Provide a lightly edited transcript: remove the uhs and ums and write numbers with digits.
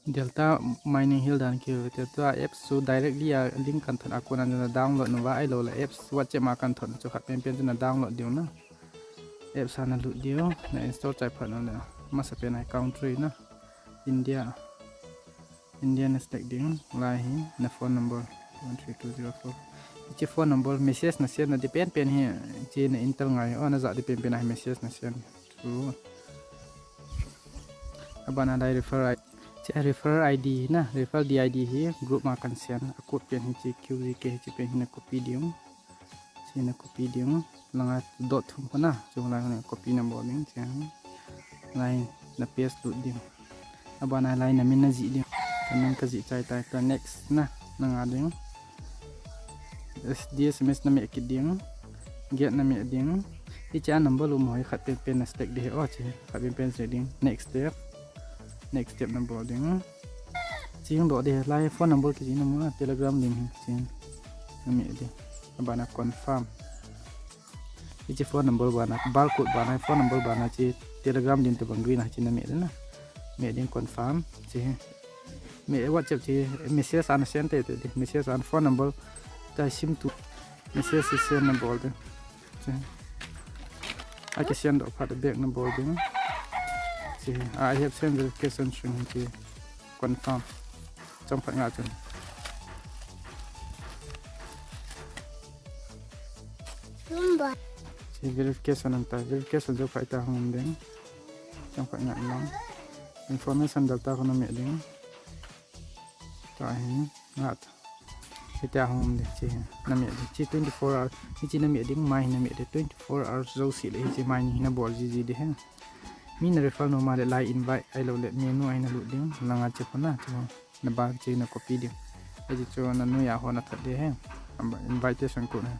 Delta mining hill dan kêu Delta apps su directly ya link kan thon aku nan download no wa ai lo la apps WhatsApp ma kan thon chu khat pen pen na download dio na apps ana lu dio na install chai phan na ma sa pen ai country na India Indian stack ding lai hi na phone number 13204 che phone number message na send na depend pen hi che na intel ngai ona za depend pen ai message na send true abana dai refer ID na refer DID hi group ma kan sian akut pen hi chi QZK chi pen hi na copy dium chi na copy dium langa dot thum na chung la na copy number ning chang line na paste du dim abana line na min na ji dim kamin ka ji chai tai ka next na nga ding SMS na me ki ding get na me ding ti cha number lu moi khat pen na stack de o chi khat pen ding next step number ding ching do de lai phone number ki na mo telegram link ching me de abana confirm ti phone number bana barcode bana phone number bana chi telegram din to bangui na chi na me ding confirm chi me WhatsApp chi message an send te de message an phone number ta sim tu message send number de chi I can send up at the back number ding I have sent verification string to confirm trong phận ngã chân thì verification anh ta verification cho phải ta không đến trong phận ngã lắm information delta của nó mẹ đến tại ngã thì ta không được chỉ nằm mẹ chỉ 24 hours chỉ nằm mẹ đến mai nằm mẹ đến 24 hours rồi xí lấy chỉ mai nó bỏ gì đấy ha min refer no ma de lai invite ai lo let menu ai na lu ding langa che phona chu na ba che na copy ding ai chu na nu ya ho na thade he invitation ko na